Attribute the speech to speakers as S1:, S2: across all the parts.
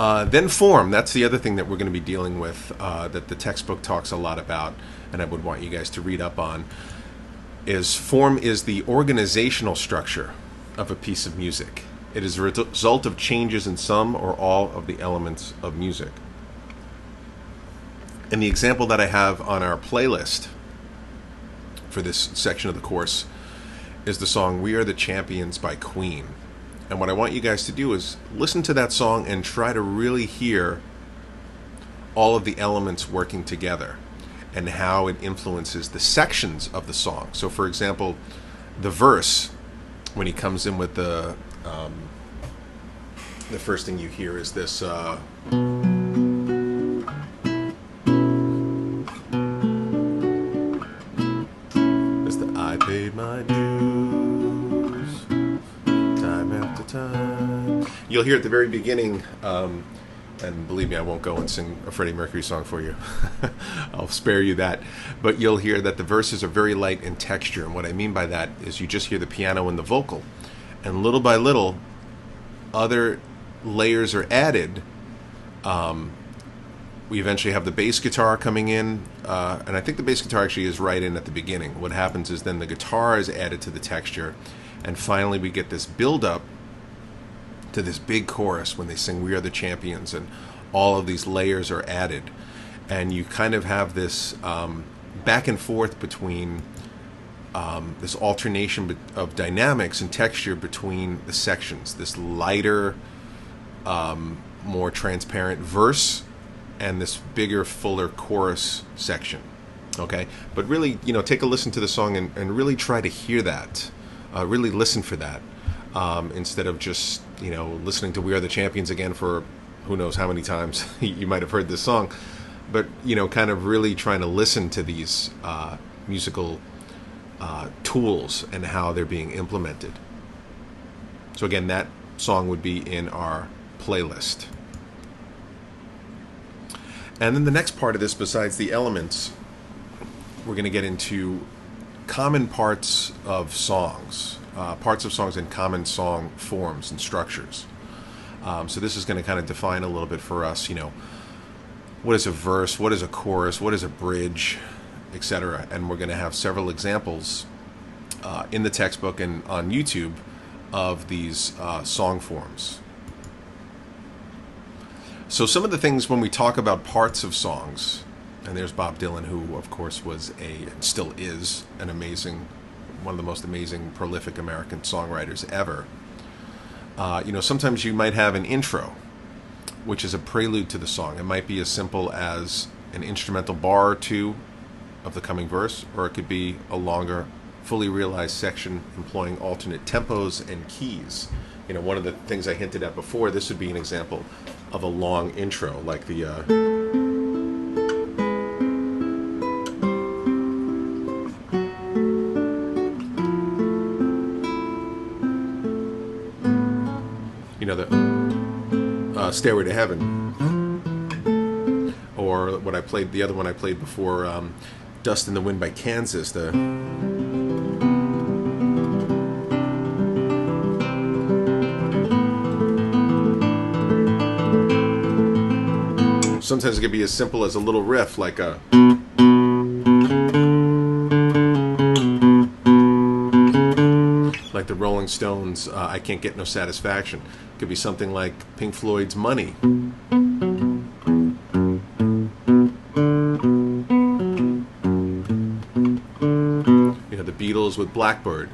S1: Then form, that's the other thing that we're going to be dealing with, that the textbook talks a lot about, and I would want you guys to read up on, is form is the organizational structure of a piece of music. It is a result of changes in some or all of the elements of music. And the example that I have on our playlist for this section of the course is the song "We Are the Champions" by Queen. And what I want you guys to do is listen to that song and try to really hear all of the elements working together and how it influences the sections of the song. So for example, the verse, when he comes in with the first thing you hear is this I paid my dues time after time. You'll hear at the very beginning, and believe me, I won't go and sing a Freddie Mercury song for you. I'll spare you that. But you'll hear that the verses are very light in texture. And what I mean by that is you just hear the piano and the vocal. And little by little, other layers are added. We eventually have the bass guitar coming in, and I think the bass guitar actually is right in at the beginning. What happens is then the guitar is added to the texture, and finally we get this build-up to this big chorus when they sing "We Are the Champions," and all of these layers are added. And you kind of have this back and forth between this alternation of dynamics and texture between the sections, this lighter, more transparent verse and this bigger, fuller chorus section. Okay, but really, take a listen to the song and really try to hear that. Really listen for that, instead of just listening to "We Are the Champions" again for who knows how many times you might have heard this song. But kind of really trying to listen to these musical tools and how they're being implemented. So again, that song would be in our playlist. And then the next part of this, besides the elements, we're going to get into common parts of songs and common song forms and structures. So this is going to kind of define a little bit for us, what is a verse, what is a chorus, what is a bridge, etc. And we're going to have several examples in the textbook and on YouTube of these song forms. So some of the things when we talk about parts of songs, and there's Bob Dylan, who of course was and still is one of the most amazing, prolific American songwriters ever. Sometimes you might have an intro, which is a prelude to the song. It might be as simple as an instrumental bar or two of the coming verse, or it could be a longer, fully realized section employing alternate tempos and keys. One of the things I hinted at before, this would be an example of a long intro, like the Stairway to Heaven, or what I played, the other one I played before, Dust in the Wind by Kansas. Sometimes it can be as simple as a little riff, like a like the Rolling Stones, "I Can't Get No Satisfaction." It could be something like Pink Floyd's "Money." The Beatles with "Blackbird."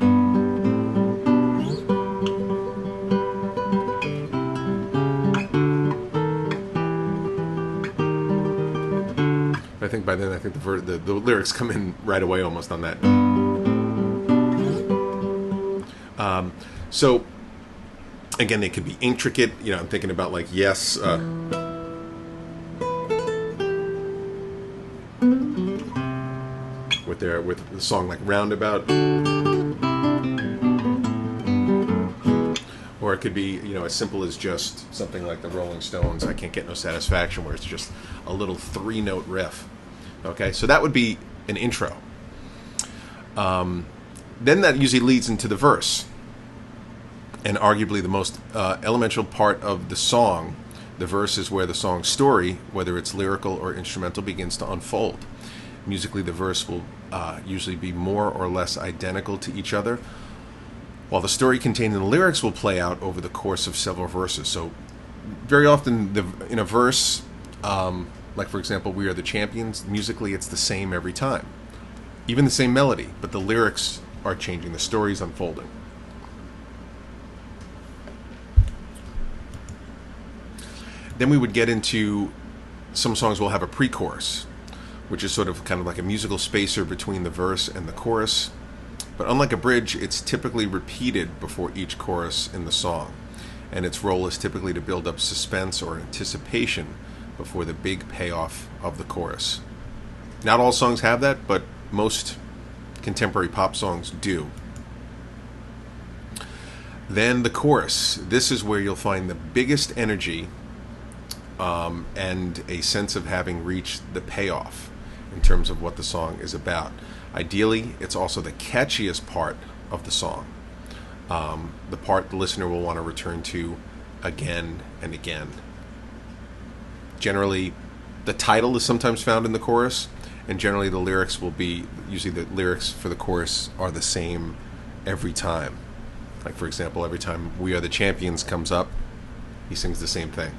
S1: I think by then, the lyrics come in right away almost on that. So again, they could be intricate. I'm thinking about like Yes. With the song like Roundabout. Or it could be, as simple as just something like the Rolling Stones, "I Can't Get No Satisfaction," where it's just a little 3-note riff. Okay, so that would be an intro. Then that usually leads into the verse. And arguably the most elemental part of the song, The verse is where the song's story, whether it's lyrical or instrumental, begins to unfold. Musically, the verse will usually be more or less identical to each other, while the story contained in the lyrics will play out over the course of several verses. So very often in a verse, like for example, "We Are the Champions," musically it's the same every time. Even the same melody, but the lyrics are changing, the story's unfolding. Then we would get into, some songs will have a pre-chorus, which is sort of kind of like a musical spacer between the verse and the chorus. But unlike a bridge, it's typically repeated before each chorus in the song. And its role is typically to build up suspense or anticipation before the big payoff of the chorus. Not all songs have that, but most contemporary pop songs do. Then the chorus. This is where you'll find the biggest energy and a sense of having reached the payoff in terms of what the song is about. Ideally, it's also the catchiest part of the song, the part the listener will want to return to again and again. Generally, the title is sometimes found in the chorus, and generally the lyrics will be, usually the lyrics for the chorus are the same every time. Like for example, every time "We Are the Champions" comes up, he sings the same thing.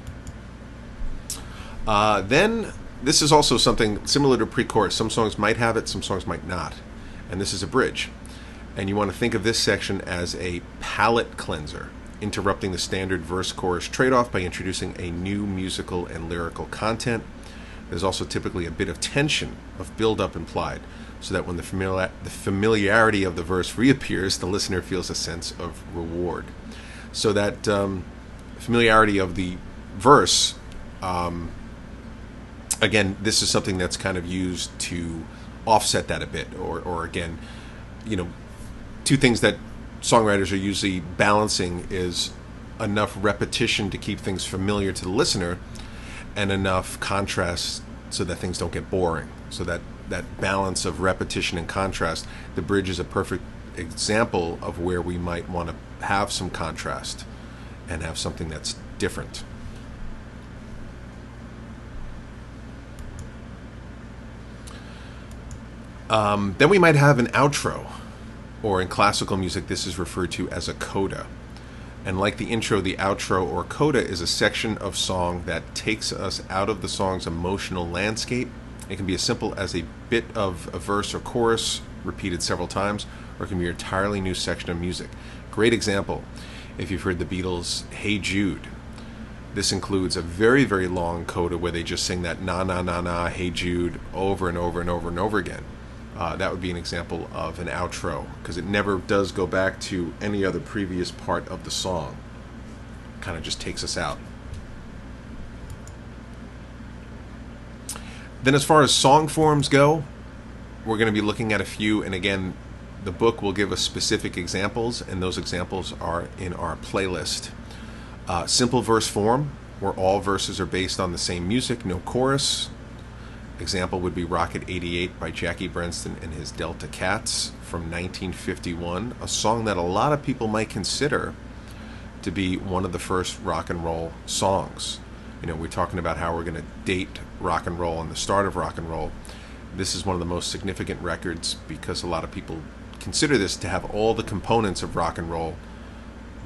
S1: Then this is also something similar to pre-chorus. Some songs might have it, some songs might not. And this is a bridge. And you want to think of this section as a palate cleanser, interrupting the standard verse-chorus trade-off by introducing a new musical and lyrical content. There's also typically a bit of tension, of build-up implied, so that when the familiarity of the verse reappears, the listener feels a sense of reward. So that familiarity of the verse, again, this is something that's kind of used to offset that a bit, or again, two things that songwriters are usually balancing is enough repetition to keep things familiar to the listener and enough contrast so that things don't get boring. So that balance of repetition and contrast, the bridge is a perfect example of where we might want to have some contrast and have something that's different. Then we might have an outro, or in classical music this is referred to as a coda. And like the intro, the outro or coda is a section of song that takes us out of the song's emotional landscape. It can be as simple as a bit of a verse or chorus repeated several times, or it can be an entirely new section of music. Great example, if you've heard the Beatles' "Hey Jude." This includes a very, very long coda where they just sing that "na na na na, hey Jude" over and over and over and over again. That would be an example of an outro, because it never does go back to any other previous part of the song. Kind of just takes us out. Then as far as song forms go, we're going to be looking at a few, and again, the book will give us specific examples, and those examples are in our playlist. Simple verse form, where all verses are based on the same music, no chorus. Example would be "Rocket 88" by Jackie Brenston and his Delta Cats from 1951, a song that a lot of people might consider to be one of the first rock and roll songs. We're talking about how we're going to date rock and roll and the start of rock and roll. This is one of the most significant records because a lot of people consider this to have all the components of rock and roll,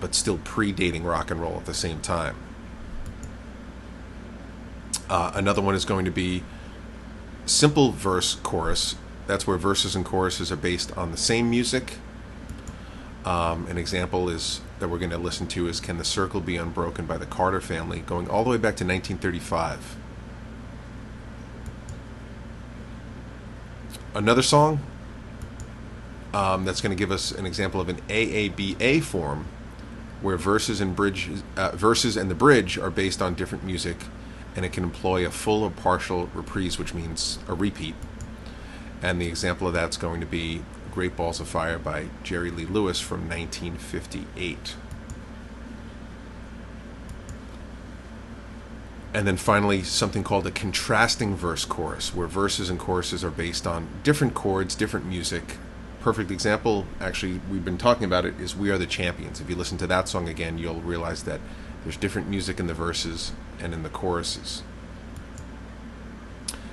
S1: but still predating rock and roll at the same time. Another one is going to be simple verse chorus. That's where verses and choruses are based on the same music. An example is that we're going to listen to is "Can the Circle Be Unbroken" by the Carter Family, going all the way back to 1935. Another song that's going to give us an example of an AABA form, where verses and the bridge are based on different music, and it can employ a full or partial reprise, which means a repeat. And the example of that's going to be "Great Balls of Fire" by Jerry Lee Lewis from 1958. And then finally, something called a contrasting verse chorus, where verses and choruses are based on different chords, different music. Perfect example, actually, we've been talking about it, is "We Are the Champions." If you listen to that song again, you'll realize that There's different music in the verses and in the choruses.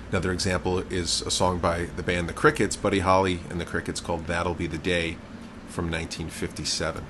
S1: Another example is a song by the band The Crickets, Buddy Holly and the Crickets, called That'll Be the Day, from 1957.